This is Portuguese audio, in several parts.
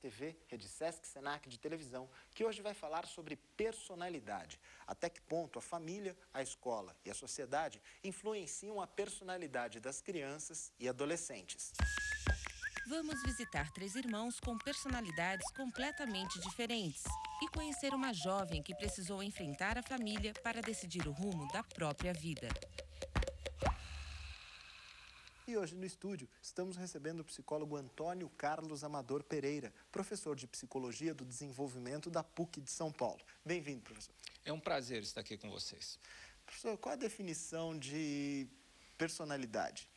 TV, Rede Sesc Senac de televisão, que hoje vai falar sobre personalidade. Até que ponto a família, a escola e a sociedade influenciam a personalidade das crianças e adolescentes. Vamos visitar 3 irmãos com personalidades completamente diferentes e conhecer uma jovem que precisou enfrentar a família para decidir o rumo da própria vida. E hoje no estúdio estamos recebendo o psicólogo Antônio Carlos Amador Pereira, professor de Psicologia do Desenvolvimento da PUC de São Paulo. Bem-vindo, professor. É um prazer estar aqui com vocês. Professor, qual a definição de personalidade?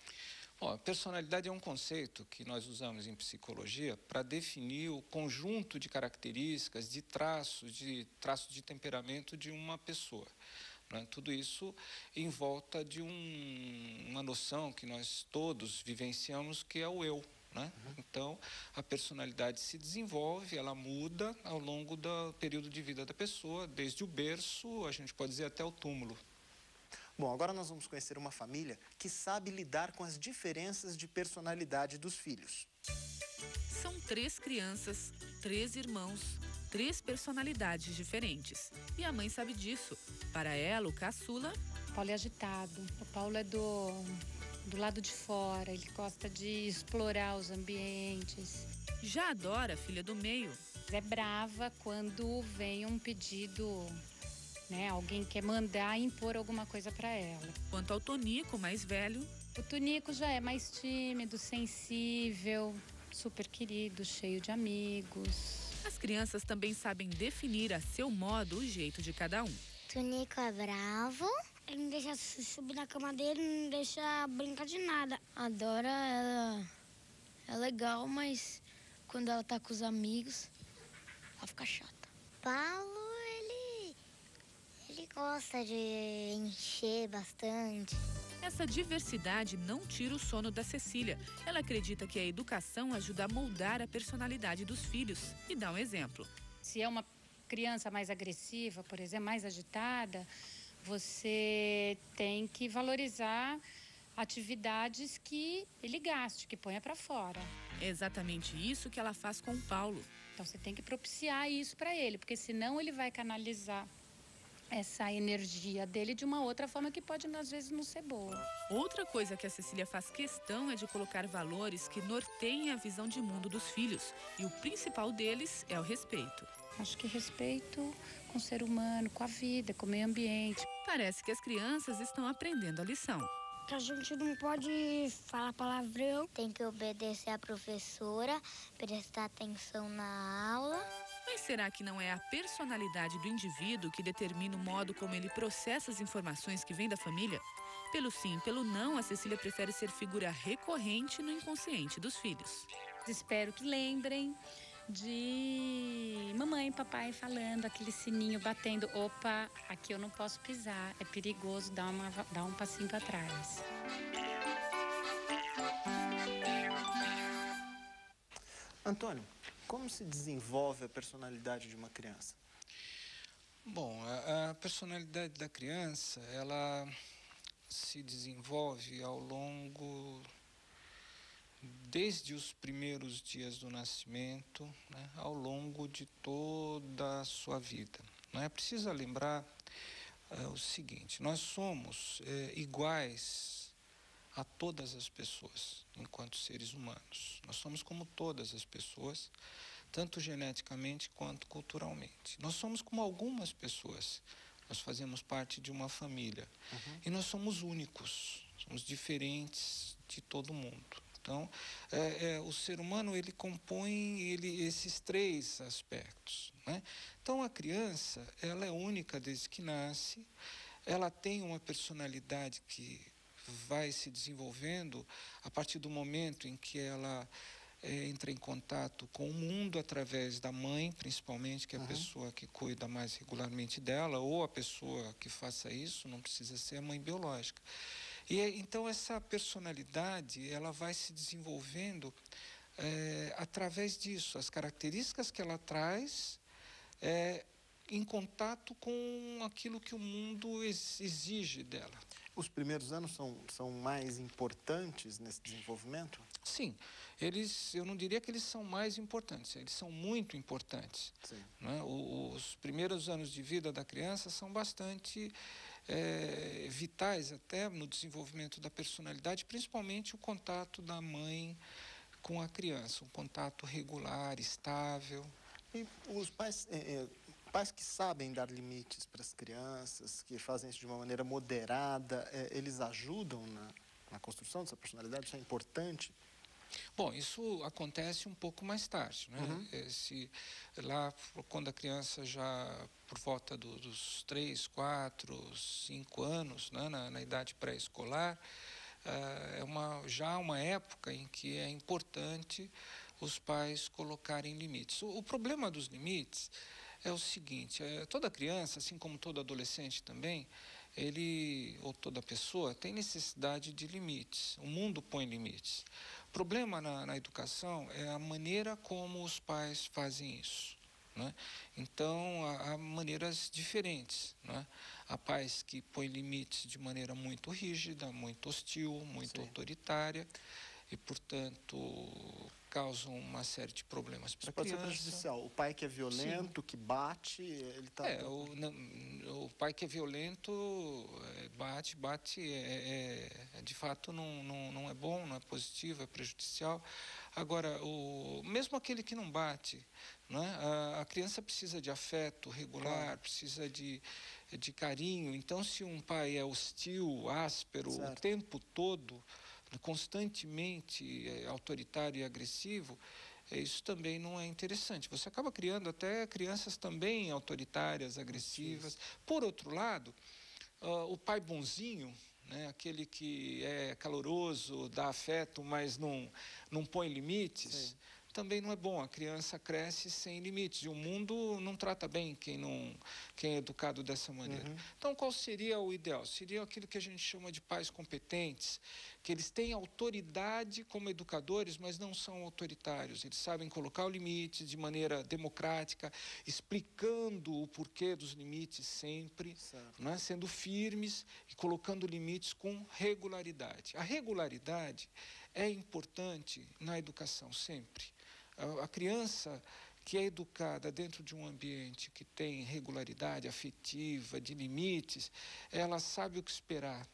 Personalidade é um conceito que nós usamos em psicologia para definir o conjunto de características, de traços de temperamento de uma pessoa. Né? Tudo isso em volta de uma noção que nós todos vivenciamos, que é o eu. Né? Então, a personalidade se desenvolve, ela muda ao longo do período de vida da pessoa, desde o berço, a gente pode dizer, até o túmulo. Bom, agora nós vamos conhecer uma família que sabe lidar com as diferenças de personalidade dos filhos. São 3 crianças, 3 irmãos, 3 personalidades diferentes. E a mãe sabe disso. Para ela, o caçula... O Paulo é agitado, o Paulo é do lado de fora, ele gosta de explorar os ambientes. Já a Dora, filha do meio. É brava quando vem um pedido... Alguém quer mandar impor alguma coisa para ela. Quanto ao Tonico, mais velho... O Tonico já é mais tímido, sensível, super querido, cheio de amigos. As crianças também sabem definir a seu modo o jeito de cada um. Tonico é bravo. Ele não deixa subir na cama dele, não deixa brincar de nada. A Dora, ela é legal, mas quando ela tá com os amigos, ela fica chata. Paulo, ele gosta de encher bastante. Essa diversidade não tira o sono da Cecília. Ela acredita que a educação ajuda a moldar a personalidade dos filhos e dá um exemplo. Se é uma criança mais agressiva, por exemplo, mais agitada, você tem que valorizar atividades que ele gaste, que ponha para fora. É exatamente isso que ela faz com o Paulo. Então você tem que propiciar isso para ele, porque senão ele vai canalizar essa energia dele de uma outra forma que pode, às vezes, não ser boa. Outra coisa que a Cecília faz questão é de colocar valores que norteiem a visão de mundo dos filhos. E o principal deles é o respeito. Acho que respeito com o ser humano, com a vida, com o meio ambiente. Parece que as crianças estão aprendendo a lição. A gente não pode falar palavrão. Tem que obedecer a professora, prestar atenção na aula. Mas será que não é a personalidade do indivíduo que determina o modo como ele processa as informações que vêm da família? Pelo sim, pelo não, a Cecília prefere ser figura recorrente no inconsciente dos filhos. Espero que lembrem de mamãe e papai falando, aquele sininho batendo. Opa, aqui eu não posso pisar, é perigoso, dá um passinho para trás. Antônio, como se desenvolve a personalidade de uma criança? Bom, a personalidade da criança, ela se desenvolve ao longo, desde os primeiros dias do nascimento, né, ao longo de toda a sua vida. Não é preciso lembrar o seguinte: nós somos iguais a todas as pessoas, enquanto seres humanos. Nós somos como todas as pessoas, tanto geneticamente quanto culturalmente. Nós somos como algumas pessoas. Nós fazemos parte de uma família. E nós somos únicos, somos diferentes de todo mundo. Então, o ser humano, ele compõe esses 3 aspectos, né? Então, a criança, ela é única desde que nasce, ela tem uma personalidade que vai se desenvolvendo a partir do momento em que ela entra em contato com o mundo através da mãe, principalmente, que é a pessoa que cuida mais regularmente dela, ou a pessoa que faça isso, não precisa ser a mãe biológica. E então essa personalidade, ela vai se desenvolvendo através disso, as características que ela traz em contato com aquilo que o mundo exige dela. Os primeiros anos são mais importantes nesse desenvolvimento? Sim, eu não diria que eles são mais importantes, eles são muito importantes. Sim. Né? Os primeiros anos de vida da criança são bastante vitais até no desenvolvimento da personalidade, principalmente o contato da mãe com a criança, um contato regular, estável. E os pais que sabem dar limites para as crianças, que fazem isso de uma maneira moderada, eles ajudam na construção dessa personalidade? Isso é importante? Bom, isso acontece um pouco mais tarde, né? Lá, quando a criança já, por volta dos 3, 4, 5 anos, né, na idade pré-escolar, já uma época em que é importante os pais colocarem limites. O problema dos limites é o seguinte, toda criança, assim como todo adolescente também, ou toda pessoa, tem necessidade de limites. O mundo põe limites. O problema na educação é a maneira como os pais fazem isso. Né? Então, há maneiras diferentes. Né? Há pais que põem limites de maneira muito rígida, muito hostil, muito autoritária e, portanto, causam uma série de problemas para a criança. Pode ser prejudicial. O pai que é violento, que bate, ele está... O pai que é violento, bate, de fato não é bom, não é positivo, é prejudicial. Agora, mesmo aquele que não bate, né, a criança precisa de afeto regular, precisa de carinho. Então, se um pai é hostil, áspero, o tempo todo, constantemente autoritário e agressivo, isso também não é interessante. Você acaba criando até crianças também autoritárias, agressivas. Por outro lado, o pai bonzinho, né, aquele que é caloroso, dá afeto, mas não põe limites, também não é bom. A criança cresce sem limites e o mundo não trata bem quem é educado dessa maneira. Então, qual seria o ideal? Seria aquilo que a gente chama de pais competentes, que eles têm autoridade como educadores, mas não são autoritários. Eles sabem colocar o limite de maneira democrática, explicando o porquê dos limites sempre, né, sendo firmes e colocando limites com regularidade. A regularidade é importante na educação sempre. A criança que é educada dentro de um ambiente que tem regularidade afetiva, de limites, ela sabe o que esperar.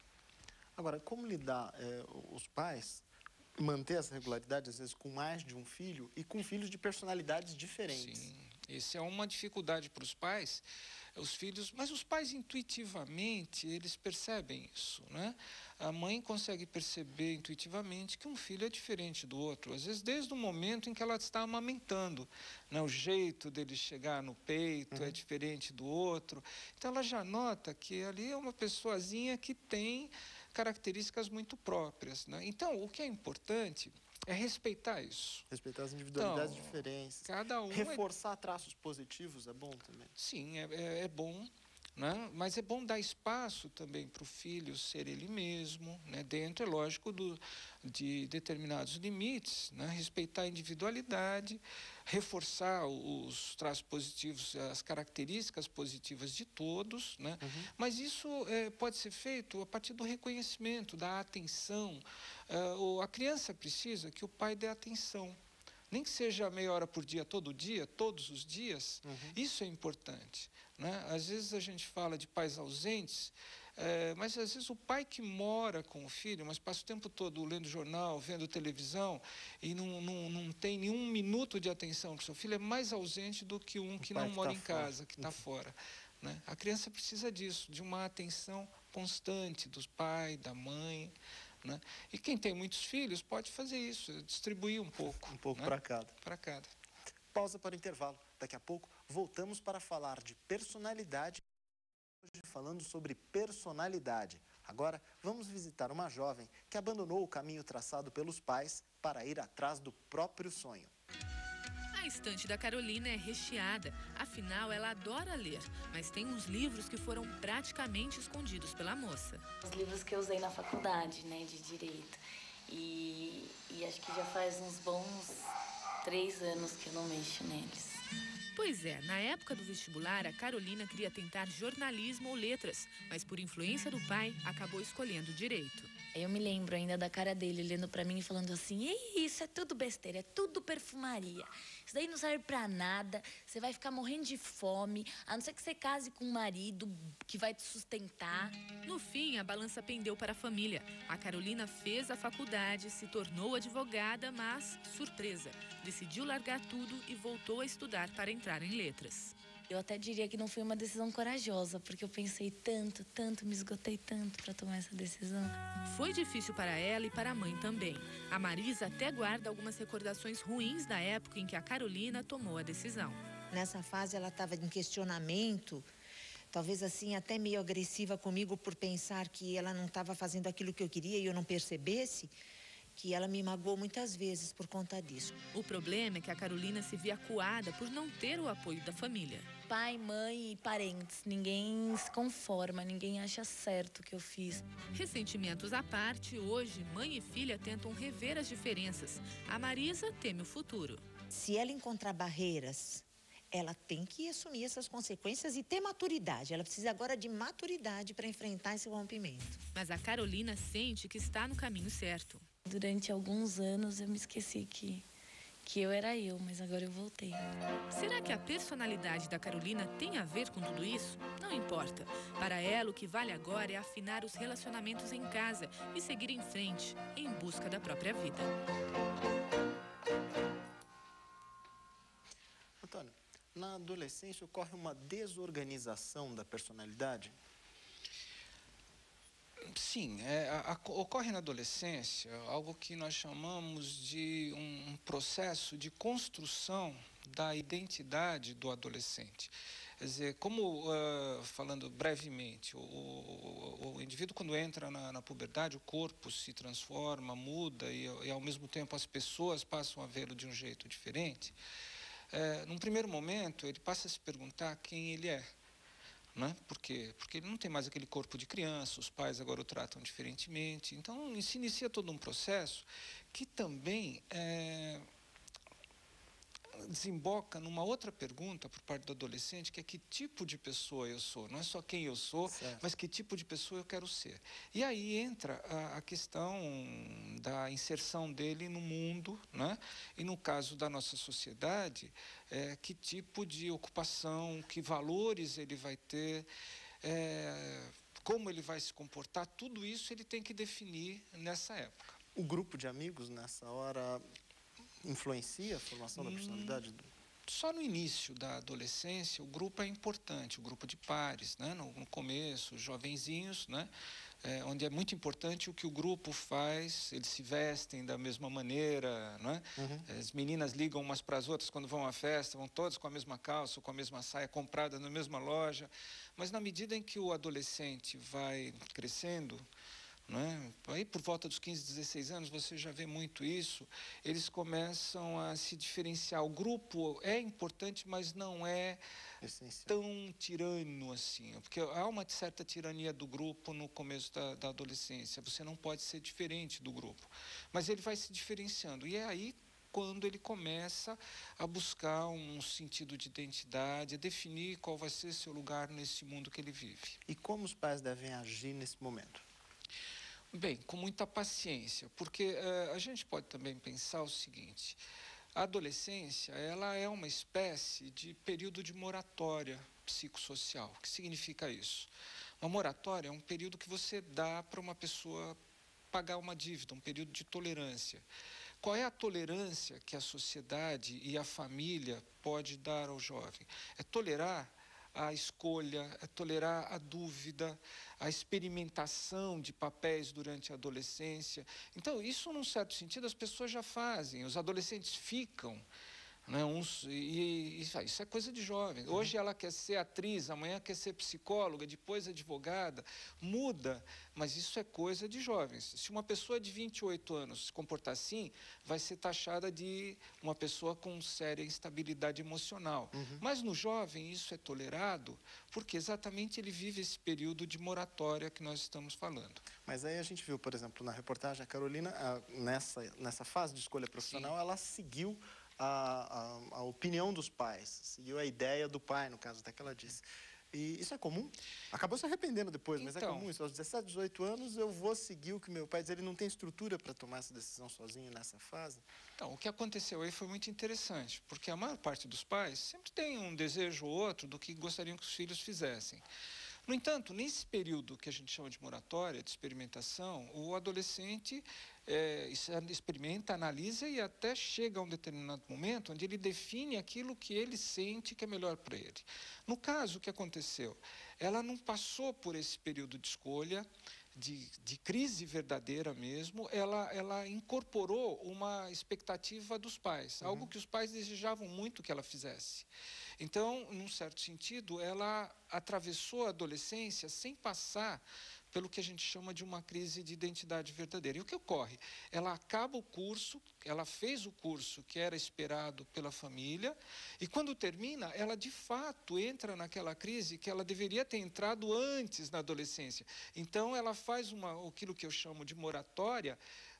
Agora, como lidar os pais, manter essa regularidade, às vezes, com mais de um filho e com filhos de personalidades diferentes? Sim, essa é uma dificuldade para os pais, mas os pais intuitivamente, eles percebem isso, né? A mãe consegue perceber intuitivamente que um filho é diferente do outro, às vezes desde o momento em que ela está amamentando, né? O jeito dele chegar no peito é diferente do outro, então ela já nota que ali é uma pessoazinha que tem características muito próprias, né? Então, o que é importante é respeitar isso. Respeitar as individualidades diferentes. Cada um reforçar traços positivos é bom também? Sim, é bom, né? Mas é bom dar espaço também para o filho ser ele mesmo, né? Dentro, é lógico, de determinados limites, né? Respeitar a individualidade, reforçar os traços positivos, as características positivas de todos, né? Mas isso pode ser feito a partir do reconhecimento, da atenção. A criança precisa que o pai dê atenção. Nem que seja meia hora por dia, todos os dias, isso é importante. Né? Às vezes a gente fala de pais ausentes, mas às vezes o pai que mora com o filho, mas passa o tempo todo lendo jornal, vendo televisão e não tem nenhum minuto de atenção para o seu filho, é mais ausente do que um que não mora em casa, que está fora. Né? A criança precisa disso, de uma atenção constante do pai, da mãe. Né? E quem tem muitos filhos pode fazer isso, distribuir um pouco. Um pouco, né? para cada. Para cada. Pausa para o intervalo. Daqui a pouco voltamos para falar de personalidade. Hoje falando sobre personalidade. Agora vamos visitar uma jovem que abandonou o caminho traçado pelos pais para ir atrás do próprio sonho. A estante da Carolina é recheada, afinal ela adora ler, mas tem uns livros que foram praticamente escondidos pela moça. Os livros que eu usei na faculdade, né, de Direito, e acho que já faz uns bons 3 anos que eu não mexo neles. Pois é, na época do vestibular, a Carolina queria tentar jornalismo ou letras, mas por influência do pai, acabou escolhendo direito. Eu me lembro ainda da cara dele olhando pra mim e falando assim: isso é tudo besteira, é tudo perfumaria. Isso daí não serve pra nada, você vai ficar morrendo de fome, a não ser que você case com um marido que vai te sustentar. No fim, a balança pendeu para a família. A Carolina fez a faculdade, se tornou advogada, mas, surpresa, decidiu largar tudo e voltou a estudar para entrar em letras. Eu até diria que não foi uma decisão corajosa, porque eu pensei tanto, me esgotei tanto para tomar essa decisão. Foi difícil para ela e para a mãe também. A Marisa até guarda algumas recordações ruins da época em que a Carolina tomou a decisão. Nessa fase ela estava em questionamento, talvez assim até meio agressiva comigo por pensar que ela não estava fazendo aquilo que eu queria e eu não percebesse, que ela me magoou muitas vezes por conta disso. O problema é que a Carolina se via acuada por não ter o apoio da família. Pai, mãe e parentes, ninguém se conforma, ninguém acha certo o que eu fiz. Ressentimentos à parte, hoje mãe e filha tentam rever as diferenças. A Marisa teme o futuro. Se ela encontrar barreiras, ela tem que assumir essas consequências e ter maturidade. Ela precisa agora de maturidade para enfrentar esse rompimento. Mas a Carolina sente que está no caminho certo. Durante alguns anos eu me esqueci que eu era eu, mas agora eu voltei. Será que a personalidade da Carolina tem a ver com tudo isso? Não importa. Para ela, o que vale agora é afinar os relacionamentos em casa e seguir em frente, em busca da própria vida. Antônio, na adolescência ocorre uma desorganização da personalidade? Sim, ocorre na adolescência algo que nós chamamos de um processo de construção da identidade do adolescente. Quer dizer, como, falando brevemente, o indivíduo quando entra na puberdade, o corpo se transforma, muda e ao mesmo tempo as pessoas passam a vê-lo de um jeito diferente. Num primeiro momento, ele passa a se perguntar quem ele é. Né? Por quê? Porque ele não tem mais aquele corpo de criança, os pais agora o tratam diferentemente. Então, se inicia todo um processo que também desemboca numa outra pergunta por parte do adolescente, que é que tipo de pessoa eu sou. Não é só quem eu sou, certo, mas que tipo de pessoa eu quero ser. E aí entra a questão da inserção dele no mundo, né? E no caso da nossa sociedade, que tipo de ocupação, que valores ele vai ter, como ele vai se comportar, tudo isso ele tem que definir nessa época. O grupo de amigos, nessa hora, influencia a formação da personalidade? Só no início da adolescência, o grupo é importante, o grupo de pares, né? No começo, os jovenzinhos, né? Onde é muito importante o que o grupo faz, eles se vestem da mesma maneira, né? As meninas ligam umas para as outras quando vão à festa, vão todas com a mesma calça, com a mesma saia, comprada na mesma loja. Mas na medida em que o adolescente vai crescendo, né? Aí por volta dos 15, 16 anos você já vê muito isso, eles começam a se diferenciar. O grupo é importante, mas não é tão tirano assim, porque há uma certa tirania do grupo no começo da adolescência, você não pode ser diferente do grupo, mas ele vai se diferenciando, e é aí quando ele começa a buscar um sentido de identidade, a definir qual vai ser seu lugar nesse mundo que ele vive. E como os pais devem agir nesse momento? Bem, com muita paciência, porque a gente pode também pensar o seguinte: a adolescência, ela é uma espécie de período de moratória psicossocial. O que significa isso? Uma moratória é um período que você dá para uma pessoa pagar uma dívida, um período de tolerância. Qual é a tolerância que a sociedade e a família pode dar ao jovem? É tolerar a escolha, é tolerar a dúvida, a experimentação de papéis durante a adolescência. Então, isso, num certo sentido, as pessoas já fazem, os adolescentes ficam, né, isso é coisa de jovem. Hoje ela quer ser atriz, amanhã quer ser psicóloga, depois advogada, muda, mas isso é coisa de jovens. Se uma pessoa de 28 anos se comportar assim, vai ser taxada de uma pessoa com séria instabilidade emocional. Mas no jovem isso é tolerado, porque exatamente ele vive esse período de moratória que nós estamos falando. Mas aí a gente viu, por exemplo, na reportagem, a Carolina, nessa fase de escolha profissional, sim, ela seguiu a opinião dos pais, seguiu a ideia do pai, no caso até que ela disse. E isso é comum? Acabou se arrependendo depois, mas é comum isso. Aos 17, 18 anos, eu vou seguir o que meu pai diz. Ele não tem estrutura para tomar essa decisão sozinho nessa fase? Então, o que aconteceu aí foi muito interessante, porque a maior parte dos pais sempre tem um desejo ou outro do que gostariam que os filhos fizessem. No entanto, nesse período que a gente chama de moratória, de experimentação, o adolescente experimenta, analisa e até chega a um determinado momento onde ele define aquilo que ele sente que é melhor para ele. No caso, o que aconteceu? Ela não passou por esse período de escolha, de crise verdadeira mesmo, ela incorporou uma expectativa dos pais, algo que os pais desejavam muito que ela fizesse. Então, num certo sentido, ela atravessou a adolescência sem passar pelo que a gente chama de uma crise de identidade verdadeira. E o que ocorre? Ela acaba o curso, ela fez o curso que era esperado pela família, e quando termina, ela de fato entra naquela crise que ela deveria ter entrado antes na adolescência. Então, ela faz aquilo que eu chamo de moratória,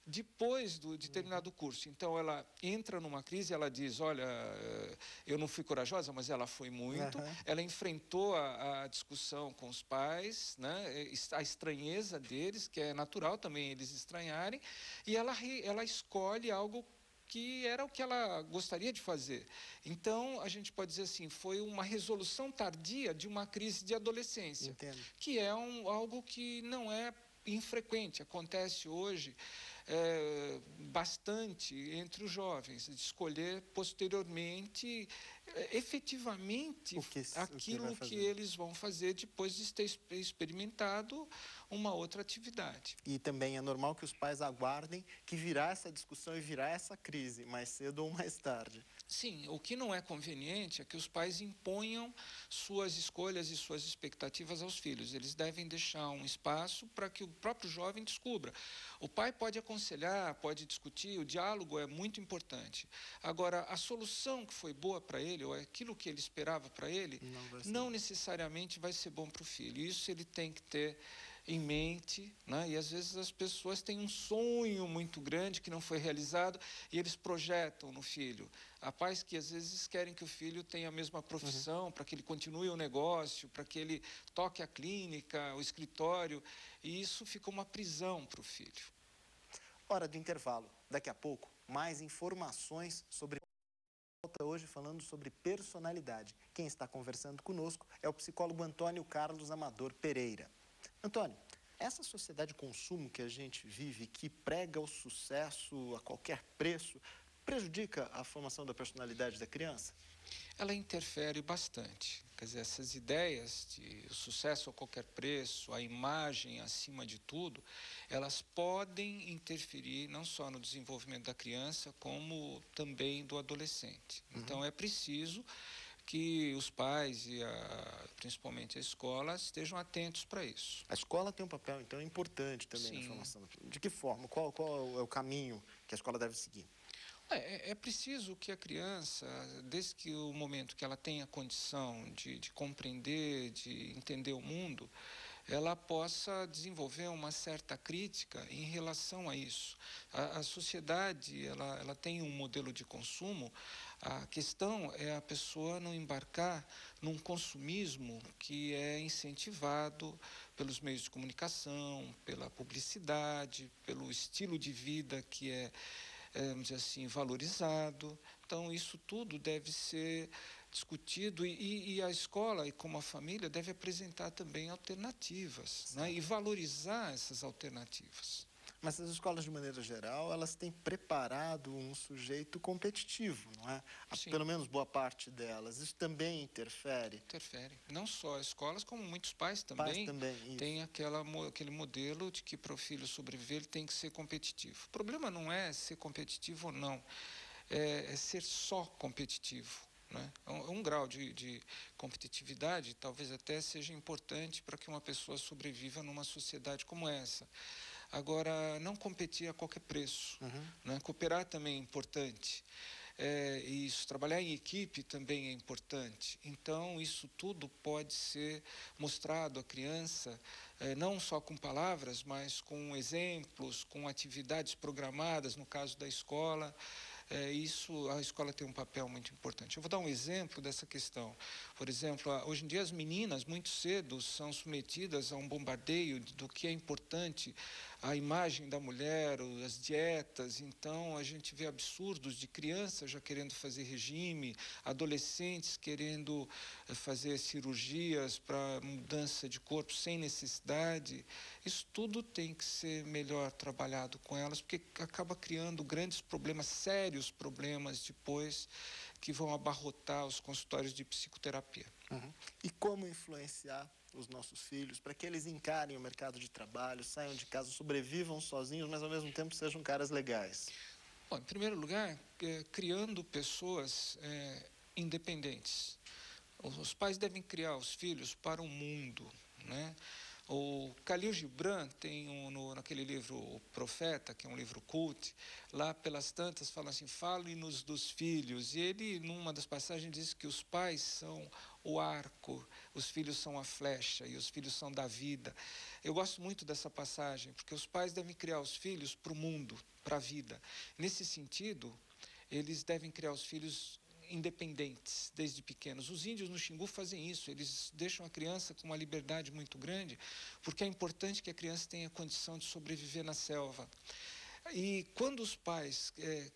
depois de terminado o curso. Então, ela entra numa crise, ela diz, olha, eu não fui corajosa, mas ela foi muito. Ela enfrentou a discussão com os pais, né, a estranheza deles, que é natural também eles estranharem, e ela escolhe algo que era o que ela gostaria de fazer. Então, a gente pode dizer assim, foi uma resolução tardia de uma crise de adolescência. Entendo. Que é algo que não é infrequente, acontece hoje bastante entre os jovens, de escolher posteriormente, efetivamente, aquilo que eles vão fazer depois de ter experimentado uma outra atividade. E também é normal que os pais aguardem que virá essa discussão e virá essa crise, mais cedo ou mais tarde. Sim, o que não é conveniente é que os pais imponham suas escolhas e suas expectativas aos filhos. Eles devem deixar um espaço para que o próprio jovem descubra. O pai pode aconselhar, pode discutir, o diálogo é muito importante. Agora, a solução que foi boa para ele, ou aquilo que ele esperava para ele, não necessariamente vai ser bom para o filho. Isso ele tem que ter em mente, né? E às vezes as pessoas têm um sonho muito grande que não foi realizado e eles projetam no filho. Há pais que às vezes querem que o filho tenha a mesma profissão, para que ele continue o negócio, para que ele toque a clínica, o escritório, e isso fica uma prisão para o filho. Hora do intervalo. Daqui a pouco, mais informações sobre... Hoje falando sobre personalidade. Quem está conversando conosco é o psicólogo Antônio Carlos Amador Pereira. Antônio, essa sociedade de consumo que a gente vive, que prega o sucesso a qualquer preço, prejudica a formação da personalidade da criança? Ela interfere bastante. Quer dizer, essas ideias de sucesso a qualquer preço, a imagem acima de tudo, elas podem interferir não só no desenvolvimento da criança, como também do adolescente. Então, é preciso que os pais e principalmente a escola estejam atentos para isso. A escola tem um papel, então, importante também na formação. De que forma? Qual é o caminho que a escola deve seguir? É preciso que a criança, desde que o momento que ela tenha condição de compreender, de entender o mundo, ela possa desenvolver uma certa crítica em relação a isso. A sociedade, ela tem um modelo de consumo. A questão é a pessoa não embarcar num consumismo que é incentivado pelos meios de comunicação, pela publicidade, pelo estilo de vida que vamos dizer assim, valorizado. Então, isso tudo deve ser discutido e a escola, e como a família, deve apresentar também alternativas, né? E valorizar essas alternativas. Mas as escolas, de maneira geral, elas têm preparado um sujeito competitivo, não é? Pelo menos boa parte delas. Isso também interfere? Interfere. Não só as escolas, como muitos pais também têm aquele modelo de que para o filho sobreviver ele tem que ser competitivo. O problema não é ser competitivo ou não, é ser só competitivo. Né? Um grau de competitividade talvez até seja importante para que uma pessoa sobreviva numa sociedade como essa. Agora, não competir a qualquer preço. Né? Cooperar também é importante. Isso, trabalhar em equipe também é importante. Então, isso tudo pode ser mostrado à criança, não só com palavras, mas com exemplos, com atividades programadas, no caso da escola, isso, a escola tem um papel muito importante. Eu vou dar um exemplo dessa questão. Por exemplo, hoje em dia as meninas, muito cedo, são submetidas a um bombardeio do que é importante, a imagem da mulher, as dietas. Então, a gente vê absurdos de crianças já querendo fazer regime, adolescentes querendo fazer cirurgias para mudança de corpo sem necessidade. Isso tudo tem que ser melhor trabalhado com elas, porque acaba criando grandes problemas, sérios problemas depois, que vão abarrotar os consultórios de psicoterapia. E como influenciar os nossos filhos para que eles encarem o mercado de trabalho, saiam de casa, sobrevivam sozinhos, mas ao mesmo tempo sejam caras legais? Bom, em primeiro lugar, criando pessoas independentes. Os pais devem criar os filhos para o mundo, né? O Khalil Gibran tem naquele livro O Profeta, que é um livro cult, lá pelas tantas fala assim, fale-nos dos filhos. E ele, numa das passagens, diz que os pais são o arco, os filhos são a flecha e os filhos são da vida. Eu gosto muito dessa passagem, porque os pais devem criar os filhos para o mundo, para a vida. Nesse sentido, eles devem criar os filhos independentes desde pequenos. Os índios no Xingu fazem isso, eles deixam a criança com uma liberdade muito grande, porque é importante que a criança tenha condição de sobreviver na selva. E quando os pais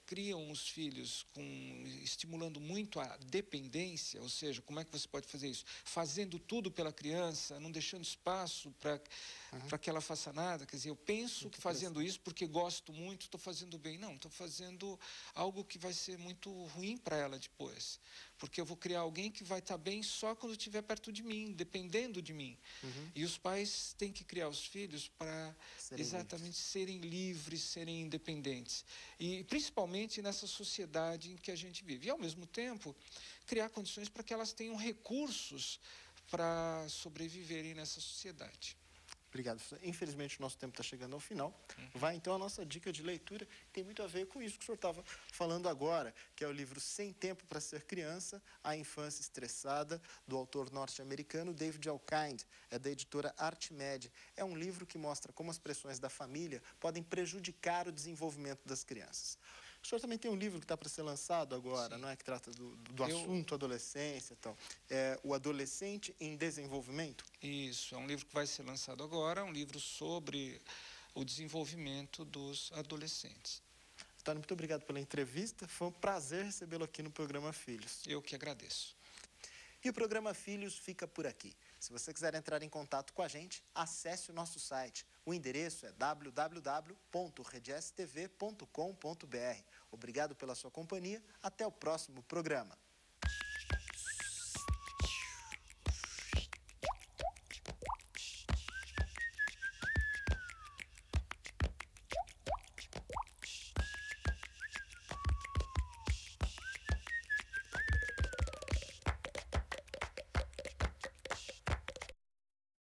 criam os filhos estimulando muito a dependência, ou seja, como é que você pode fazer isso? Fazendo tudo pela criança, não deixando espaço para que ela faça nada. Quer dizer, eu penso que fazendo isso porque gosto muito, estou fazendo bem. Não, estou fazendo algo que vai ser muito ruim para ela depois. Porque eu vou criar alguém que vai estar bem só quando estiver perto de mim, dependendo de mim. E os pais têm que criar os filhos para exatamente serem livres, serem independentes. E principalmente nessa sociedade em que a gente vive. E, ao mesmo tempo, criar condições para que elas tenham recursos para sobreviverem nessa sociedade. Obrigado. Infelizmente, o nosso tempo está chegando ao final. Vai, então, a nossa dica de leitura. Tem muito a ver com isso que o senhor estava falando agora, que é o livro Sem Tempo para Ser Criança, A Infância Estressada, do autor norte-americano David Elkind. É da editora Artmed. É um livro que mostra como as pressões da família podem prejudicar o desenvolvimento das crianças. O senhor também tem um livro que está para ser lançado agora, não é? Que trata do assunto adolescência e tal. É O Adolescente em Desenvolvimento? Isso, é um livro que vai ser lançado agora, um livro sobre o desenvolvimento dos adolescentes. Antônio, muito obrigado pela entrevista. Foi um prazer recebê-lo aqui no programa Filhos. Eu que agradeço. E o programa Filhos fica por aqui. Se você quiser entrar em contato com a gente, acesse o nosso site. O endereço é www.redstv.com.br. Obrigado pela sua companhia. Até o próximo programa.